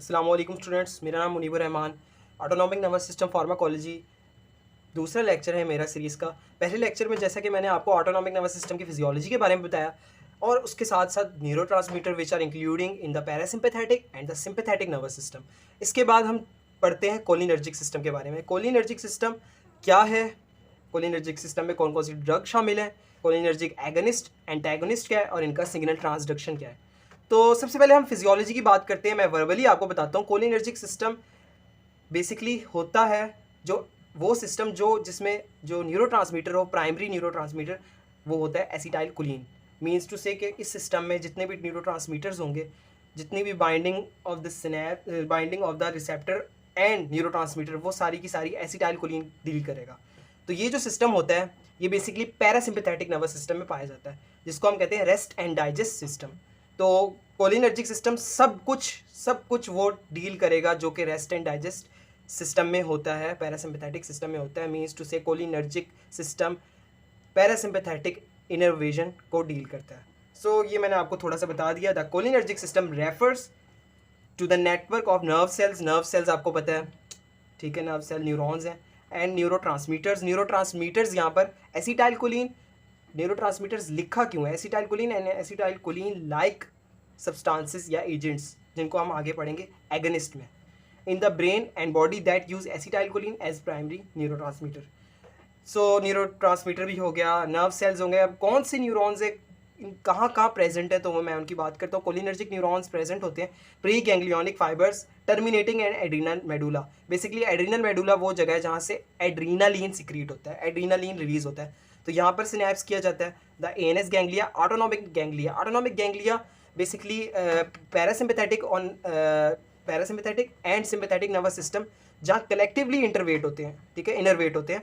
अस्सलाम वालेकुम स्टूडेंट्स, मेरा नाम Munibur Rahman. Autonomic nervous system pharmacology दूसरा लेक्चर है मेरा सीरीज़ का। पहले लेक्चर में जैसा कि मैंने आपको ऑटोनॉमिक नर्वस सिस्टम की फिजियोलॉजी के बारे में बताया और उसके साथ साथ neurotransmitter which are including in the parasympathetic and the sympathetic nervous system. इसके बाद हम पढ़ते हैं कोलिनर्जिक सिस्टम के बारे में। कोलिनर्जिक सिस्टम क्या है, कोलिनर्जिक सिस्टम में कौन कौन सी ड्रग शामिल है, कोलिनर्जिक एगनिस्ट एंटागोनिस्ट क्या है और इनका सिग्नल ट्रांसडक्शन क्या है। तो सबसे पहले हम फिजियोलॉजी की बात करते हैं। मैं वर्बली आपको बताता हूँ। कोलिनर्जिक सिस्टम बेसिकली होता है जो वो सिस्टम जिसमें जो न्यूरोट्रांसमीटर हो, प्राइमरी न्यूरोट्रांसमीटर, वो होता है एसिटाइल कोलिन। मीन्स टू से कि इस सिस्टम में जितने भी न्यूरोट्रांसमीटर्स होंगे, जितनी भी binding of the receptor and neurotransmitter, वो सारी की सारी एसिटाइल कोलिन डील करेगा। तो ये जो सिस्टम होता है ये बेसिकली पैरासिम्पैथेटिक नर्वस सिस्टम में पाया जाता है, जिसको हम कहते हैं रेस्ट एंड डाइजेस्ट सिस्टम। तो कोलिनर्जिक सिस्टम सब कुछ वो डील करेगा जो कि रेस्ट एंड डाइजेस्ट सिस्टम में होता है, पैरासिम्पैथेटिक सिस्टम में होता है। मीन्स टू से कोलिनर्जिक सिस्टम पैरासिम्पैथेटिक इनर्वेशन को डील करता है। सो ये मैंने आपको थोड़ा सा बता दिया। The cholinergic system refers to the network of nerve cells आपको पता है, ठीक है, नर्व सेल न्यूरॉन्स हैं, एंड न्यूरोट्रांसमीटर्स यहाँ पर एसिटाइल कोलिन। न्यूरोट्रांसमीटर्स लिखा क्यों है acetyl choline and acetyl choline like substances या एजेंट्स, जिनको हम आगे पढ़ेंगे एगनिस्ट में, in the brain and body that use acetyl choline as primary neurotransmitter. So neurotransmitter भी हो गया, नर्व सेल्स होंगे। अब कौन से न्यूरॉन्स है, कहाँ कहाँ प्रेजेंट है, तो मैं उनकी बात करता हूँ। कोलिनर्जिक न्यूरॉन्स प्रेजेंट होते हैं pre ganglionic fibres terminating and adrenal medulla. Basically adrenal medulla वो जगह है जहाँ से एड्रीनालीन सिक्रीट होता है, एड्रीनालीन रिलीज होता है, तो यहाँ पर सिनेप्स किया जाता है। The ANS ganglia, autonomic ganglia basically parasympathetic and sympathetic nervous system जहाँ कलेक्टिवली इंटरवेट होते हैं, ठीक है, इनरवेट होते हैं,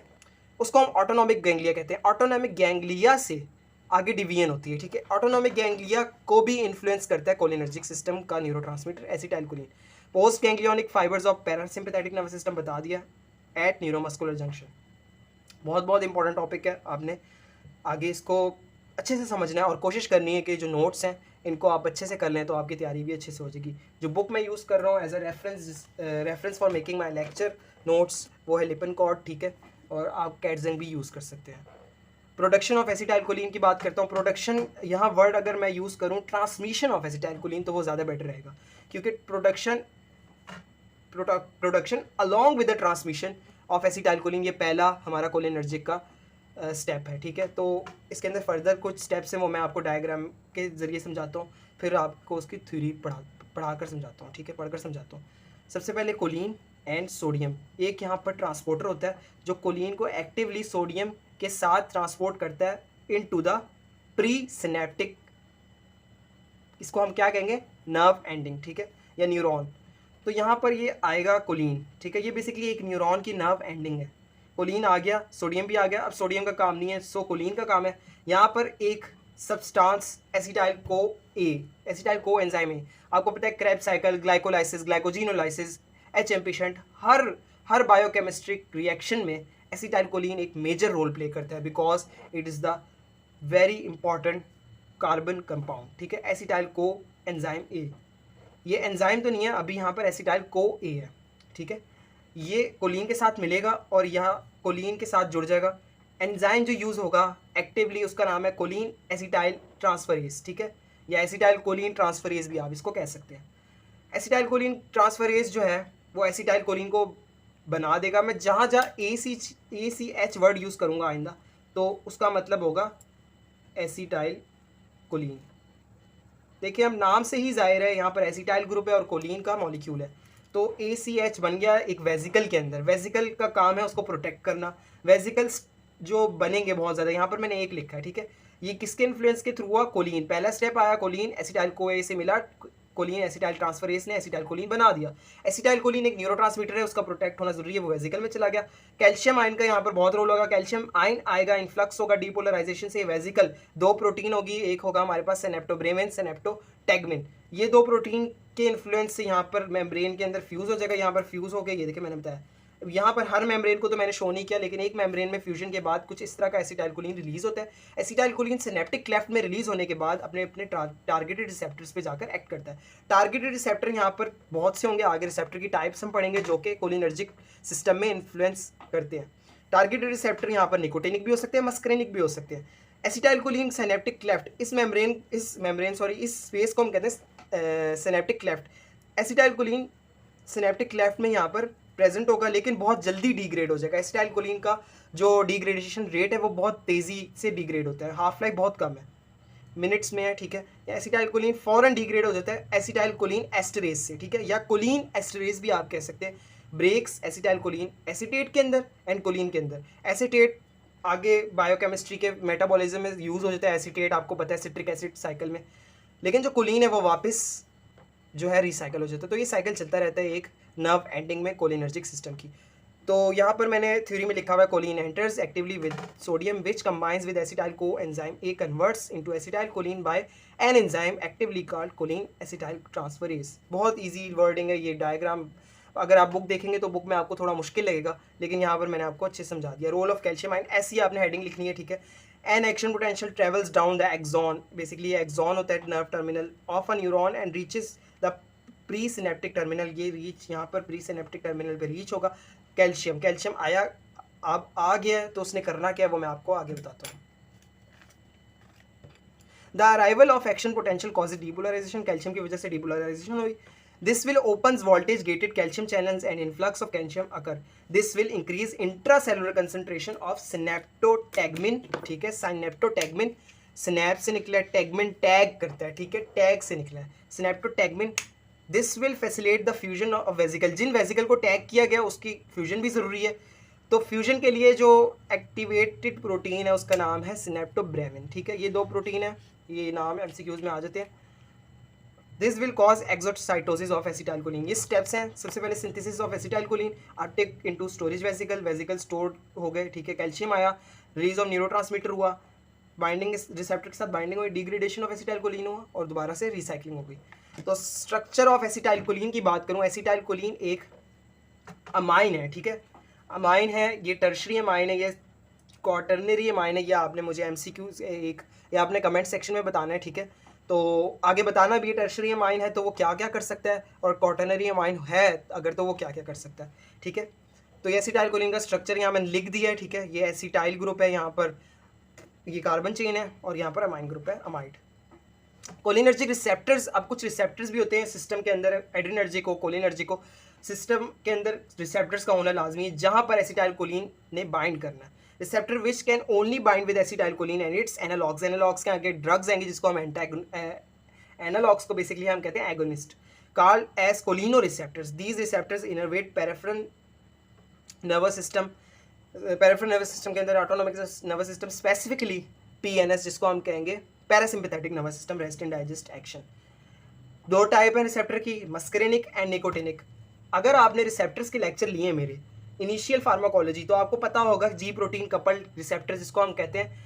उसको हम ऑटोनॉमिक गैंग्लिया कहते हैं। ऑटोनॉमिक गैंग्लिया से आगे डिवीजन होती है, ठीक है। ऑटोनॉमिक गैंग्लिया को भी इन्फ्लुएंस करता है कोलिनर्जिक सिस्टम का neurotransmitter acetyl choline. Post ganglionic fibres of parasympathetic nervous system बता दिया एट न्यूरोमस्कुलर जंक्शन। बहुत इंपॉर्टेंट टॉपिक है, आपने आगे इसको अच्छे से समझना है और कोशिश करनी है कि जो नोट्स हैं इनको आप अच्छे से कर लें, तो आपकी तैयारी भी अच्छे से हो जाएगी। जो बुक मैं यूज़ कर रहा हूँ as a reference for making my lecture notes, वो है लिपनकॉर्ड, ठीक है, और आप कैटजेन भी यूज़ कर सकते हैं। प्रोडक्शन ऑफ एसिटाइल कोलिन की बात करता हूँ। प्रोडक्शन यहाँ वर्ड अगर मैं यूज़ करूँ ट्रांसमिशन ऑफ एसिटाइल कोलिन, तो वो ज़्यादा बेटर रहेगा, क्योंकि production along with the transmission of acetyl choline, ये पहला हमारा कोलिनर्जिक का स्टेप है, ठीक है। तो इसके अंदर फर्दर कुछ स्टेप्स हैं, वो मैं आपको डायग्राम के ज़रिए समझाता हूँ, फिर आपको उसकी थ्योरी पढ़ाकर समझाता हूँ, ठीक है, पढ़कर समझाता हूँ। सबसे पहले कोलिन एंड सोडियम, एक यहाँ पर ट्रांसपोर्टर होता है जो कोलिन को एक्टिवली सोडियम के साथ ट्रांसपोर्ट करता है इनटू द प्री सिनेप्टिक, इसको हम क्या कहेंगे, नर्व एंडिंग, ठीक है, या न्यूरॉन। तो यहाँ पर ये आएगा कोलिन, ठीक है, ये बेसिकली एक न्यूरॉन की नर्व एंडिंग है। कोलिन आ गया, सोडियम भी आ गया। अब सोडियम का काम नहीं है, सो कोलिन का काम है। यहाँ पर एक सब्सटेंस एसिटाइल को एंजाइम है, आपको पता है, Krebs cycle, glycolysis, glycogenolysis, H एम्पिशेंट, हर बायोकेमिस्ट्रिक रिएक्शन में एसिटाइल कोलिन एक मेजर रोल प्ले करता है, because it is the very important carbon compound, ठीक है। एसिटाइल को एंजाइम ए, ये एंजाइम तो नहीं है अभी, यहाँ पर एसिटाइल को ए है, ठीक है। ये कोलिन के साथ मिलेगा और यहाँ कोलिन के साथ जुड़ जाएगा। एंजाइम जो यूज़ होगा एक्टिवली, उसका नाम है कोलिन एसिटाइल ट्रांसफरेज, ठीक है, या एसिटाइल कोलिन ट्रांसफरेज भी आप इसको कह सकते हैं। एसिटाइल कोलिन ट्रांसफरेज जो है वो एसिटाइल कोलिन को बना देगा। मैं जहाँ ACH वर्ड यूज़ करूँगा आइंदा, तो उसका मतलब होगा एसिटाइल कोलिन। देखिए, हम नाम से ही जाहिर है, यहाँ पर एसिटाइल ग्रुप है और कोलिन का मॉलिक्यूल है, तो ACH बन गया एक वेजिकल के अंदर। वेजिकल का काम है उसको प्रोटेक्ट करना। वेजिकल्स जो बनेंगे बहुत ज़्यादा, यहाँ पर मैंने एक लिखा है, ठीक है, ये किसके इन्फ्लुएंस के थ्रू हुआ, कोलिन। पहला स्टेप आया कोलिन, एसिटाइल को ए से मिला, कोलिन एसिटाइल ट्रांसफरेज ने एसिटाइल कोलिन बना दिया। एसिटाइल कोलिन एक न्यूरोट्रांसमीटर है, उसका प्रोटेक्ट होना जरूरी है, वो वेजिकल में चला गया। कैल्शियम आयन का यहाँ पर बहुत रोल होगा। कैल्शियम आयन आएगा, इन्फ्लक्स होगा डीपोलराइजेशन से वेजिकल, दो प्रोटीन होगी, एक होगा हमारे पास सेनेप्टोब्रेमेन, सेनेप्टोटैगमिन, ये दो प्रोटीन के इन्फ्लुएंस से यहाँ पर मेम्ब्रेन के अंदर फ्यूज़ हो जाएगा। यहाँ पर फ्यूज़ हो गया, ये देखिए मैंने बताया, यहाँ पर हर मेम्ब्रेन को तो मैंने शो नहीं किया, लेकिन एक मेम्ब्रेन में फ्यूजन के बाद कुछ इस तरह का एसिटाइलकोलिन रिलीज होता है। एसिटाइलकोलिन सिनेप्टिक क्लेफ्ट में रिलीज होने के बाद अपने अपने टारगेटेड रिसेप्टर्स पे जाकर एक्ट करता है। टारगेटेड रिसेप्टर यहाँ पर बहुत से होंगे, आगे रिसेप्टर की टाइप्स हम पढ़ेंगे जो कि कोलिनर्जिक सिस्टम में इन्फ्लुएंस करते हैं। टारगेटेड रिसेप्टर यहाँ पर निकोटिनिक भी हो सकते हैं, मस्करेनिक भी हो सकते हैं। एसिटाइलकोलिन सिनेप्टिक क्लेफ्ट, इस स्पेस को हम कहते हैं synaptic cleft. Acetylcholine synaptic cleft में यहाँ पर प्रेजेंट होगा, लेकिन बहुत जल्दी डिग्रेड हो जाएगा। एसिटाइलकोलिन का जो डिग्रेडेशन रेट है वो बहुत तेज़ी से डिग्रेड होता है, हाफ लाइफ बहुत कम है, मिनट्स में है, ठीक है। एसिटाइलकोलिन फ़ौरन डिग्रेड हो जाता है एसिटाइलकोलिन एस्टरेज से, ठीक है, या कोलिन एस्टरेज भी आप कह सकते हैं। ब्रेक्स एसिटाइलकोलिन एसीटेट के अंदर एंड कोलिन के अंदर। एसीटेट आगे बायोकेमिस्ट्री के मेटाबॉलिज्म में यूज़ हो जाता है, एसीटेट आपको पता है सिट्रिक एसिड साइकिल में, लेकिन जो कोलिन है वो वापस जो है रिसाइकल हो जाता है। तो ये साइकिल चलता रहता है एक नर्व एंडिंग में कोलिनर्जिक सिस्टम की। तो यहाँ पर मैंने थ्योरी में लिखा हुआ है, choline enters actively with sodium which combines with acetyl coenzyme A converts into acetylcholine by an enzyme actively called choline acetyl transferase. बहुत इजी वर्डिंग है, ये डायग्राम अगर आप बुक देखेंगे तो बुक में आपको थोड़ा मुश्किल लगेगा, लेकिन यहाँ पर मैंने आपको अच्छे समझा दिया। रोल ऑफ कैल्शियम आयन, ऐसी आपने हेडिंग लिखनी है, ठीक है। An action potential travels down the axon, basically axon होता है nerve terminal of a neuron and reaches the presynaptic terminal. ये रीच यहाँ पर प्री सिनेप्टिक टर्मिनल पे रीच होगा। कैल्शियम आया, अब आ गया है तो उसने करना क्या है वो मैं आपको आगे बताता हूँ। The arrival of action potential causes depolarisation, calcium की वजह से डिपोलराइजेशन हुई। This will opens voltage gated calcium channels and influx of calcium occur. This will increase intracellular concentration of synaptotagmin, ठीक है। synaptotagmin स्नैप से निकला है, टैगमिन टैग करता है, ठीक है, टैग से निकला है synaptotagmin. This will facilitate the fusion of vesicle, जिन वेसिकल को टैग किया गया उसकी फ्यूजन भी ज़रूरी है। तो फ्यूजन के लिए जो एक्टिवेटेड प्रोटीन है उसका नाम है सिनेप्टोब्रेमिन, ठीक है। ये दो प्रोटीन है, ये नाम MCQs में आ जाते हैं। This will cause exocytosis of acetylcholine. ये स्टेप्स हैं, सबसे पहले synthesis of acetylcholine, Uptake into storage vesicle, vesicle store हो गए, ठीक है। कैल्शियम आया, रिलीज ऑफ न्यूरोट्रांसमीटर हुआ, बाइंडिंग रिसेप्टर के साथ बाइंडिंग हुई, डिग्रेडेशन ऑफ एसिटाइलकोलिन हुआ और दोबारा से रिसाइकलिंग हो गई। तो स्ट्रक्चर ऑफ एसिटाइलकोलिन की बात करूँ, एसिटाइलकोलिन एक अमाइन है, ठीक है, अमाइन है, ये टर्शरी अमाइन है, ये क्वाटर्नरी अमाइन है। ये आपने मुझे MCQ एक या आपने कमेंट सेक्शन में बताना है, ठीक है। तो आगे बताना भी, टर्शरी अमाइन है तो वो क्या क्या कर सकता है, और क्वाटर्नरी अमाइन है अगर तो वो क्या क्या कर सकता है, ठीक है। तो ये एसिटाइलकोलिन का स्ट्रक्चर यहाँ मैंने लिख दिया है, ठीक है। ये एसिटाइल ग्रुप है, यहाँ पर ये कार्बन चेन है और यहाँ पर अमाइन ग्रुप है, अमाइड। कोलिनर्जिक रिसेप्टर्स, अब कुछ रिसेप्टर्स भी होते हैं सिस्टम के अंदर, एड्रिनर्जिक को, कोलिनर्जिक को, सिस्टम के अंदर रिसेप्टर्स का होना लाजमी है जहाँ पर एसिटाइलकोलिन ने बाइंड करना है। Receptor which can only bind with acetylcholine and it's analogues, analogues के आगे ड्रग्स आएंगे जिसको हम एनालॉग्स को बेसिकली हम कहते हैं agonist, called as cholinoreceptors. These receptors innervate peripheral nervous system, peripheral nervous system के अंदर autonomic nervous system, specifically PNS जिसको हम कहेंगे parasympathetic nervous system, rest and digest action. दो टाइप है रिसेप्टर की, मस्करेनिक एंड निकोटिनिक। अगर आपने रिसेप्टर्स के लेक्चर लिए मेरे इनिशियल फार्माकोलॉजी तो आपको पता होगा जी प्रोटीन कपल्ड रिसेप्टर जिसको हम कहते हैं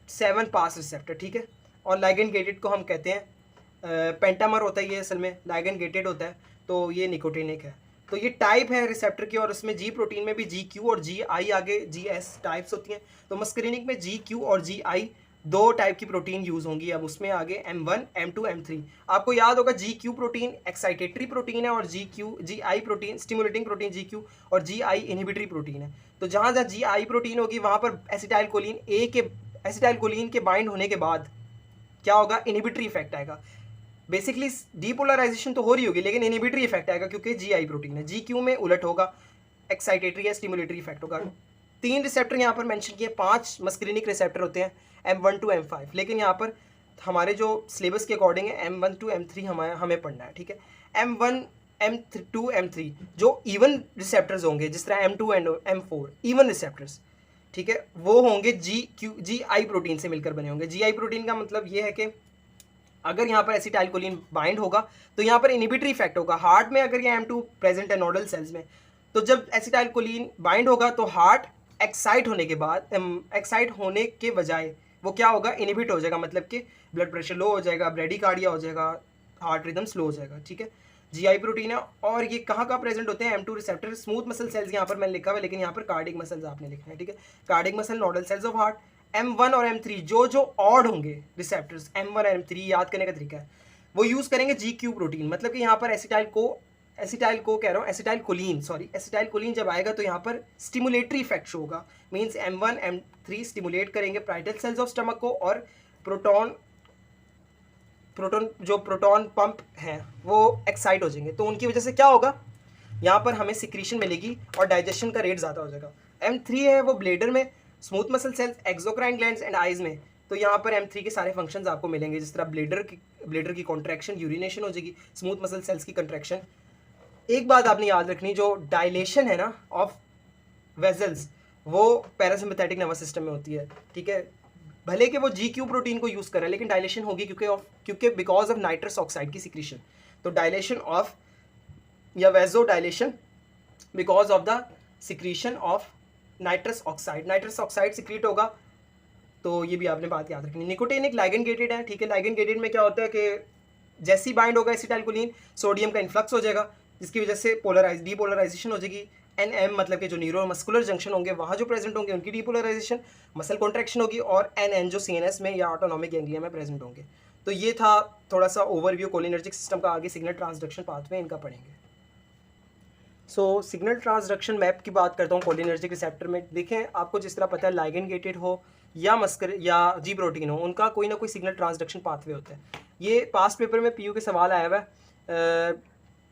7 पास रिसेप्टर, ठीक है। और लाइगेंड गेटेड को हम कहते हैं पेंटामर होता है ये, असल में लाइगेंड गेटेड होता है, तो ये निकोटिनिक है। तो ये टाइप है रिसेप्टर की, और उसमें जी प्रोटीन में भी GQ और GI आगे GS टाइप्स होती हैं। तो मस्करेनिक में GQ और GI दो टाइप की प्रोटीन यूज़ होंगी। अब उसमें आगे M1, M2, M3। आपको याद होगा GQ प्रोटीन एक्साइटेटरी प्रोटीन है और GI protein stimulating protein GQ, और GI इनहिबिटरी प्रोटीन है। तो जहाँ जहाँ GI प्रोटीन होगी वहाँ पर एसिटाइलकोलिन के बाइंड होने के बाद क्या होगा, इनहिबिटरी इफेक्ट आएगा। बेसिकली डीपोलराइजेशन तो हो रही होगी लेकिन इनहिबिटरी इफेक्ट आएगा क्योंकि GI प्रोटीन है। GQ में उलट होगा, एक्साइटेटरी या स्टिमुलेटरी इफेक्ट होगा। 3 रिसेप्टर यहाँ पर मेंशन किए, 5 मस्करेनिक रिसेप्टर होते हैं M1 to M5, लेकिन यहाँ पर हमारे जो सिलेबस के अकॉर्डिंग है M1 to M3 हमें पढ़ना है, ठीक है। M1, M2, M3 जो इवन रिसेप्टर्स होंगे, जिस तरह M2 and M4 even receptors, ठीक है, वो होंगे GI प्रोटीन से मिलकर बने होंगे। GI प्रोटीन का मतलब ये है कि अगर यहाँ पर एसिटाइलकोलिन बाइंड होगा तो यहाँ पर इनहिबिटरी इफेक्ट होगा। हार्ट में अगर ये M2 प्रेजेंट है नोडल सेल्स में, तो जब एसिटाइलकोलिन बाइंड होगा तो हार्ट एक्साइट होने के बजाय वो क्या होगा, इनहिबिट हो जाएगा, मतलब कि ब्लड प्रेशर लो हो जाएगा, ब्रेडिकार्डिया हो जाएगा, हार्ट रिदम स्लो हो जाएगा, ठीक है। GI प्रोटीन है। और ये कहाँ कहाँ प्रेजेंट होते हैं? M2 receptor, smooth muscle cells यहाँ पर मैंने लिखा हुआ है, लेकिन यहाँ पर कार्डिक मसल्स आपने लिखना है, ठीक है। Cardiac muscle, nodal cells of heart. M1 और M3 जो जो ऑड होंगे रिसेप्टर्स, M1 और M3 याद करने का तरीका है, वो यूज़ करेंगे GQ प्रोटीन। मतलब कि यहाँ पर एसिटाइल को कह रहा हूँ, acetyl choline, sorry acetyl choline जब आएगा तो यहाँ पर स्टिमुलेटरी इफेक्ट शो होगा। मीन्स M1 M3 स्टिमुलेट करेंगे पाइटल सेल्स ऑफ स्टमक को, और प्रोटॉन जो प्रोटॉन पंप हैं वो एक्साइट हो जाएंगे। तो उनकी वजह से क्या होगा, यहाँ पर हमें सिक्रीशन मिलेगी और डाइजेशन का रेट ज़्यादा हो जाएगा। M3 है वो ब्लेडर में, smooth muscle cells, exocrine glands and eyes में। तो यहाँ पर M3 के सारे फंक्शंस आपको मिलेंगे, जिस तरह ब्लेडर की कॉन्ट्रैक्शन, यूरिनेशन हो जाएगी, स्मूथ मसल सेल्स की कंट्रैक्शन। एक बात आपने याद रखनी, जो डायलेशन है ना ऑफ वेजल्स, वो पैरासिम्पैथेटिक नर्वस सिस्टम में होती है, ठीक है। भले कि वो GQ प्रोटीन को यूज़ कर रहा है, लेकिन डायलेशन होगी क्योंकि बिकॉज ऑफ नाइट्रस ऑक्साइड की सिक्रीशन। तो डायलेशन ऑफ या vasodilation because of the secretion of nitrous oxide secrete होगा। तो ये भी आपने बात याद रखनी। निकोटिनिक लाइगेंड गेटेड है, ठीक है। लाइगेंड गेटेड में क्या होता है कि जैसी बाइंड होगा एसिटाइलकोलिन, सोडियम का इन्फ्लक्स हो जाएगा, जिसकी वजह से डीपोलराइजेशन हो जाएगी। NM मतलब कि जो न्यूरोमस्कुलर जंक्शन होंगे वहाँ जो प्रेजेंट होंगे उनकी डीपोलराइजेशन, मसल कॉन्ट्रैक्शन होगी, और NN जो CNS में या ऑटोनॉमिक गैंग्लिया में प्रेजेंट होंगे। तो ये था थोड़ा सा ओवरव्यू कोलिनर्जिक सिस्टम का। आगे सिग्नल ट्रांसडक्शन पाथवे इनका पढ़ेंगे। सो सिग्नल ट्रांसडक्शन मैप की बात करता हूँ कोलिनर्जिक रिसेप्टर में। देखें, आपको जिस तरह पता है लाइगेंड गेटेड हो या मस्कर या जी प्रोटीन हो, उनका कोई ना कोई सिग्नल ट्रांसडक्शन पाथवे होता है। ये पास्ट पेपर में PU के सवाल आया हुआ है।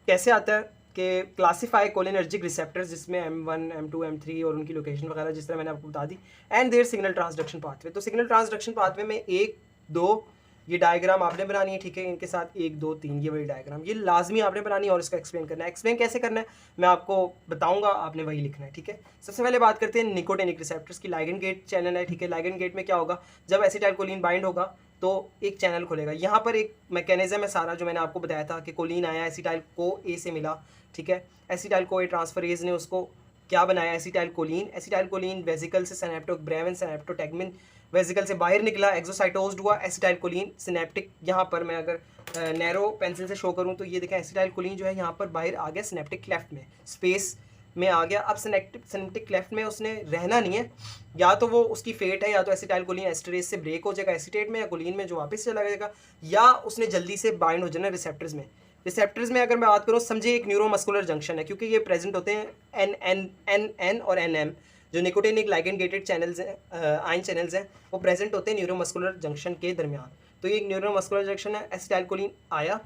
कैसे आता है कि क्लासीफाई कोलिनर्जिक रिसेप्टर्स, जिसमें M1 M2 M3 और उनकी लोकेशन वगैरह जिस तरह मैंने आपको बता दी, and their signal transduction pathway. तो सिग्नल ट्रांसडक्शन पाथवे में 1 2 ये डायग्राम आपने बनानी है, ठीक है। इनके साथ 1 2 3 ये वही डायग्राम, ये लाजमी आपने बनानी है और इसका एक्सप्लेन करना है। एक्सप्लेन कैसे करना है मैं आपको बताऊंगा, आपने वही लिखना है, ठीक है। सबसे पहले बात करते हैं निकोटिनिक रिसेप्टर्स की। लाइगेंड गेट चैनल है, ठीक है। लाइगेंड गेट में क्या होगा, जब एसिटाइलकोलिन बाइंड होगा तो एक चैनल खुलेगा। यहाँ पर एक मैकेनिज्म है सारा, जो मैंने आपको बताया था कि कोलिन आया, एसिटाइल को A से मिला, ठीक है। एसिटाइल को A ट्रांसफरेज ने उसको क्या बनाया, एसिटाइलकोलिन वेसिकल से सिनेप्टोब्रेविन सिनेप्टोटेगमिन वेसिकल से बाहर निकला, एक्सोसाइटोज्ड हुआ, एसिटाइलकोलिन सिनेप्टिक। यहाँ पर मैं अगर नैरो पेंसिल से शो करूँ तो ये देखें, एसिटाइलकोलिन जो है यहाँ पर बाहर आ गया, सिनेप्टिक क्लेफ्ट में, स्पेस में आ गया। अब सिनेप्टिक क्लेफ्ट में उसने रहना नहीं है, या तो वो उसकी फेट है, या तो एसिटाइलकोलिन एस्टरेज से ब्रेक हो जाएगा एसीटेट में या कोलिन में, जो वापस चला जाएगा, या उसने जल्दी से बाइंड हो जाना रिसेप्टर्स में। रिसेप्टर्स में अगर मैं बात करूँ, समझिए एक न्यूरोमस्कुलर जंक्शन है, क्योंकि ये प्रेजेंट होते हैं NN और NM जो निकोटिनिक लाइगेंड गेटेड चैनल्स हैं, आयन चैनल्स हैं, वो प्रेजेंट होते हैं न्यूरोमस्कुलर जंक्शन के दरमियान। तो ये एक न्यूरोमस्कुलर जंक्शन है, एसिटाइलकोलिन आया,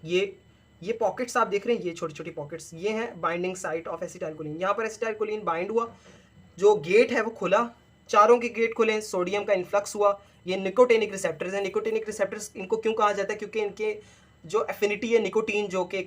ये पॉकेट्स आप देख रहे हैं, ये छोटी छोटी पॉकेट्स, ये हैं बाइंडिंग साइट ऑफ एसिटाइलकोलिन। यहाँ पर एसिटाइलकोलिन बाइंड हुआ, जो गेट है वो खुला, चारों के गेट खुले, सोडियम का इन्फ्लक्स हुआ। ये निकोटिनिक रिसेप्टर्स हैं। निकोटिनिक रिसेप्टर्स इनको क्यों कहा जाता है, क्योंकि इनके जो एफिनिटी है निकोटीन, जो कि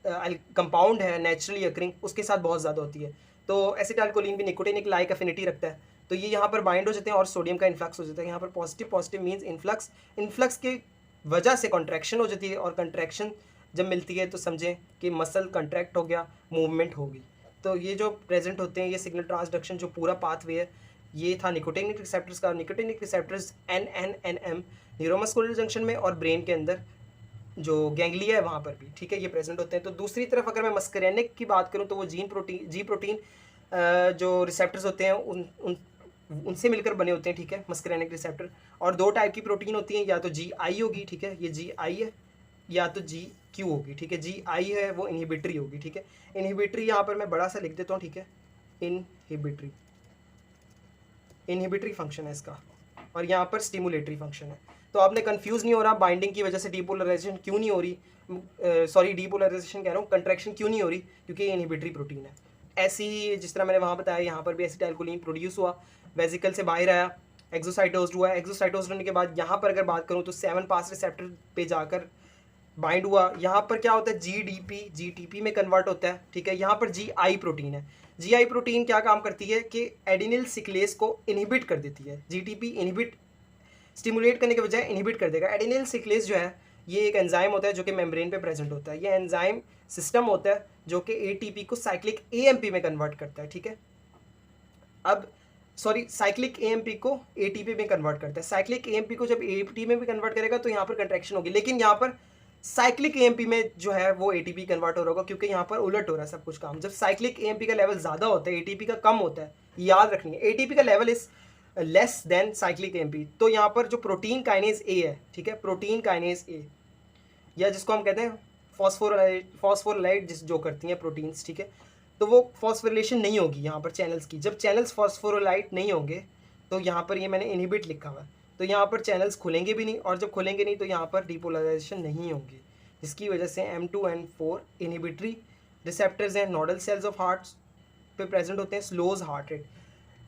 कंपाउंड है नेचुरली अकरिंग, उसके साथ बहुत ज़्यादा होती है। तो एसिटाइलकोलिन भी निकोटिनिक लाइक एफिनिटी रखता है, तो ये यहाँ पर बाइंड हो जाते हैं और सोडियम का इन्फ्लक्स हो जाता है। यहाँ पर पॉजिटिव मीन्स इन्फ्लक्स की वजह से कॉन्ट्रैक्शन हो जाती है, और कॉन्ट्रैक्शन जब मिलती है तो समझें कि मसल कंट्रैक्ट हो गया, मूवमेंट होगी। तो ये जो प्रेजेंट होते हैं, ये सिग्नल ट्रांसडक्शन जो पूरा पाथवे है, ये था निकोटिनिक रिसेप्टर्स का। Nicotinic receptors NN-NM neuromuscular junction में और ब्रेन के अंदर जो गैंग्लिया है वहाँ पर भी, ठीक है, ये प्रेजेंट होते हैं। तो दूसरी तरफ अगर मैं मस्करेनिक की बात करूँ तो वो जी प्रोटीन जो रिसेप्टर्स होते हैं उनसे मिलकर बने होते हैं, ठीक है, मस्करेनिक रिसेप्टर। और 2 टाइप की प्रोटीन होती हैं, या तो GI होगी, ठीक है, ये GI है, या तो GQ होगी, ठीक है। GI है वो इनहिबिटरी होगी, ठीक है। इनहिबिटरी यहाँ पर मैं बड़ा सा लिख देता हूँ, ठीक है, इनहिबिटरी फंक्शन है इसका, और यहाँ पर स्टिमुलेटरी फंक्शन है। तो आपने कंफ्यूज नहीं हो रहा बाइंडिंग की वजह से डीपोलराइजेशन क्यों नहीं हो रही, डीपोलराइजेशन कह रहा हूँ, कंट्रैक्शन क्यों नहीं हो रही, क्योंकि ये इनहिबिटरी प्रोटीन है। ऐसी ही जिस तरह मैंने वहाँ बताया, यहाँ पर भी एसिटाइलकोलिन प्रोड्यूस हुआ, वेसिकल से बाहर आया, एक्सोसाइटोज्ड हुआ। एक्सोसाइटोज्ड होने के बाद यहाँ पर अगर बात करूँ तो 7 पास रिसेप्टर पे जाकर बाइंड हुआ। यहाँ पर क्या होता है, GTP में कन्वर्ट होता है, ठीक है। यहाँ पर GI प्रोटीन है। GI प्रोटीन क्या काम करती है कि एडिनिल सिक्लेस को इनहिबिट कर देती है। GTP स्टिमुलेट करने के बजाय इनहिबिट कर देगा। एडिनिल सिक्लेस जो है ये एक एंजाइम होता है जो कि मेम्ब्रेन पे प्रेजेंट होता है। ये एंजाइम सिस्टम होता है जो कि ATP को साइक्लिक AMP में कन्वर्ट करता है, ठीक है। साइक्लिक AMP को ATP में कन्वर्ट करता है। साइक्लिक AMP को जब ATP में भी कन्वर्ट करेगा तो यहाँ पर कंट्रैक्शन होगी, लेकिन यहाँ पर साइक्लिक एएमपी में जो है वो एटीपी कन्वर्ट हो रहा होगा, क्योंकि यहाँ पर उलट हो रहा है सब कुछ काम। जब साइक्लिक एएमपी का लेवल ज़्यादा होता है, एटीपी का कम होता है, याद रखनी है, एटीपी का level is less than cyclic AMP. तो यहाँ पर जो प्रोटीन काइनेज ए है, ठीक है, प्रोटीन काइनेज ए, या जिसको हम कहते हैं फॉस्फोराइलेट जिस जो करती हैं प्रोटीन्स, ठीक है, तो वो फॉस्फोरिलेशन नहीं होगी यहाँ पर चैनल्स की। जब चैनल्स फॉस्फोराइलेट नहीं होंगे तो यहाँ पर ये मैंने इनहिबिट लिखा हुआ है, तो यहाँ पर चैनल्स खुलेंगे भी नहीं, और जब खुलेंगे नहीं तो यहाँ पर डिपोलराइजेशन नहीं होंगी, जिसकी वजह से M2 and 4 इनहिबिटरी रिसेप्टर्स हैं, नोडल सेल्स ऑफ हार्ट पे प्रेजेंट होते हैं, स्लोज हार्ट रेट।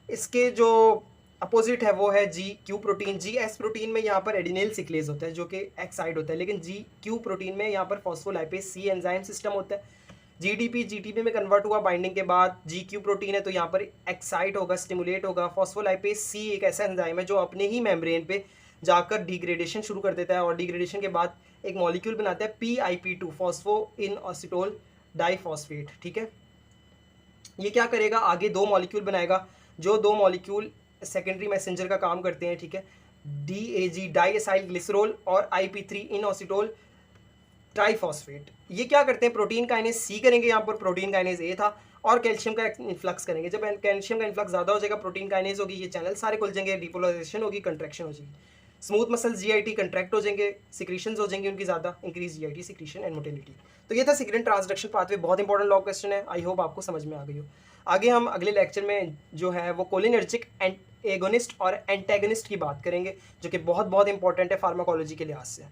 इसके जो अपोजिट है वो है GQ प्रोटीन। GS प्रोटीन में यहाँ पर एडिनिल सिक्लेज होता है जो कि एक्साइड होता है, लेकिन GQ प्रोटीन में यहाँ पर फॉस्फोलाइपेज C एंजाइम सिस्टम होता है। GTP में कन्वर्ट हुआ बाइंडिंग के बाद, GQ प्रोटीन है तो यहाँ पर एक्साइट होगा, स्टिमुलेट होगा। फॉस्फोलाइपेज C एक ऐसा एंजाइम है जो अपने ही मेम्ब्रेन पे जाकर डिग्रेडेशन शुरू कर देता है, और डिग्रेडेशन के बाद एक मॉलिक्यूल बनाता है PIP2, फॉस्फो इन ऑसिटोल डाइफॉस्फेट, ठीक है। ये क्या करेगा, आगे दो मॉलिक्यूल बनाएगा, जो दो मॉलिक्यूल सेकेंडरी मैसेंजर का काम करते हैं, ठीक है, DAG डाई एसाइल ग्लिसरॉल और IP3 इनऑसिटोल ट्राइफॉस्फेट। ये क्या करते हैं, प्रोटीन काइनेज C करेंगे, यहाँ पर प्रोटीन काइनेज A था, और कैल्शियम का इन्फ्लक्स करेंगे। जब कैल्शियम का इन्फ्लक्स ज़्यादा हो जाएगा, प्रोटीन काइनेज होगी, ये चैनल सारे खुल जाएंगे, डिपोलराइजेशन होगी, कंट्रैक्शन हो जाएगी, स्मूथ मसल GIT कंट्रैक्ट हो जाएंगे, सिक्रीशंस हो जाएंगी उनकी ज़्यादा, increase GIT secretion and motility. तो ये था सिग्नल ट्रांसडक्शन पाथवे, बहुत इंपॉर्टेंट लॉ क्वेश्चन है, आई होप आपको समझ में आ गई हो। आगे हम अगले लेक्चर में जो है वो कोलिनर्जिक एगोनिस्ट और एंटेगनिस्ट की बात करेंगे, जो कि बहुत बहुत इंपॉर्टेंट है फार्माकोलॉजी के लिहाज से।